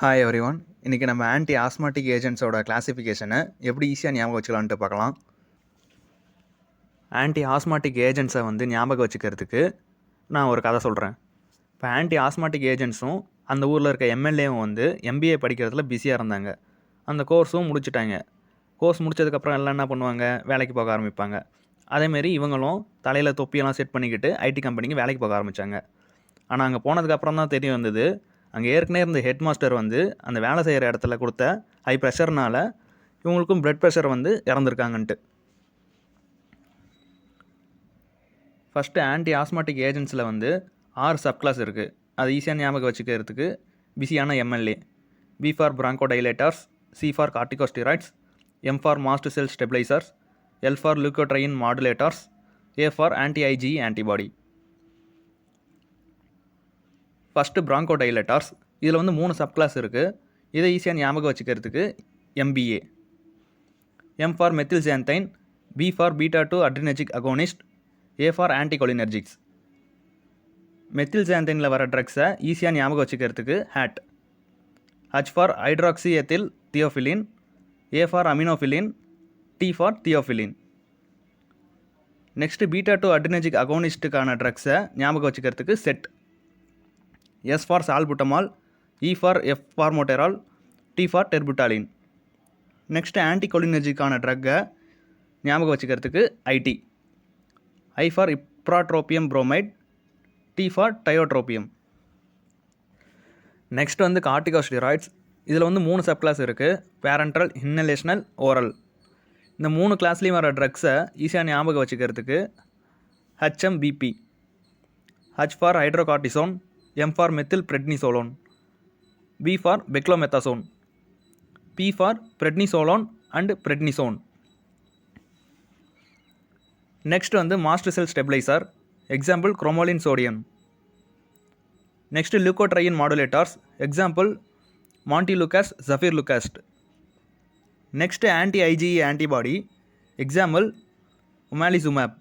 Hi everyone. இன்றைக்கி நம்ம anti osmotic ஏஜென்ட்ஸோட கிளாசிஃபிகேஷனை எப்படி ஈஸியாக ஞாபகம் வச்சுக்கலான்ட்டு பார்க்கலாம். ஆன்டி ஆஸ்மாட்டிக் ஏஜென்ட்ஸை ஞாபகம் வச்சுக்கிறதுக்கு நான் ஒரு கதை சொல்கிறேன். இப்போ ஆன்டி ஆஸ்மாட்டிக் ஏஜென்ட்ஸும் அந்த ஊரில் இருக்க எம்எல்ஏவும் எம்பிஏ படிக்கிறதுல பிஸியாக இருந்தாங்க. அந்த கோர்ஸும் முடிச்சுட்டாங்க. கோர்ஸ் முடிச்சதுக்கப்புறம் எல்லாம் என்ன பண்ணுவாங்க, வேலைக்கு போக ஆரம்பிப்பாங்க. அதேமாரி இவங்களும் தலையில் தொப்பியெல்லாம் செட் பண்ணிக்கிட்டு ஐடி கம்பெனிக்கு வேலைக்கு போக ஆரம்பித்தாங்க. ஆனால் அங்கே போனதுக்கப்புறம் தான் தெரிய வந்தது, அங்கே ஏற்கனவே இருந்த ஹெட் மாஸ்டர் அந்த வேலை செய்கிற இடத்துல கொடுத்த ஹை ப்ரெஷர்னால் இவங்களுக்கும் பிளட் ப்ரெஷர் இறந்துருக்காங்கன்ட்டு. ஃபஸ்ட்டு ஆன்டி ஆஸ்மாட்டிக் ஏஜென்ட்ஸில் 6 சப்கிளாஸ் இருக்குது. அது ஈஸியாக ஞாபகம் வச்சுக்கிறதுக்கு பிஸியான MLA. B for bronchodilators, C for corticosteroids, M for mast cell stabilisers, L for leukotriene modulators, A for anti IG antibody. First bronchodilators. இதில் 3 சப்கிளாஸ் இருக்குது. இதை ஈஸியாக ஞாபகம் வச்சுக்கிறதுக்கு MBA. M for methylxanthine, B for beta 2 adrenergic agonist, A for anticholinergics. மெத்தில்சாந்தைனில் வர ட்ரக்ஸை ஈஸியாக ஞாபகம் வச்சுக்கிறதுக்கு had. H for hydroxy ethyl theophylline, A for aminophylline, T for theophylline. Next beta 2 adrenergic அகோனிஸ்ட்டுக்கான ட்ரக்ஸை ஞாபகம் வச்சுக்கிறதுக்கு set. S for salbutamol, E for eformoterol, T for terbutaline. Next ஆன்டிகோலினர்ஜிக்கான ட்ரக்கை ஞாபகம் வச்சுக்கிறதுக்கு IT. I for ipratropium bromide, T for tiotropium. Next corticosteroids. இதில் 3 subclass இருக்குது. Parenteral, inhalational, oral. இந்த 3 கிளாஸ்லேயும் வர ட்ரக்ஸை ஈஸியாக ஞாபகம் வச்சுக்கிறதுக்கு HMBP. H for hydrocortisone, M for methyl prednisolone, B for பெக்லோமெத்தாசோன், B for prednisolone and prednisone. Next master cell stabiliser. Example cromolyn sodium. Next leukotriene modulators. Example montelukast, zafirlukast. Next anti IgE antibody. Example உமாலிசுமேப்.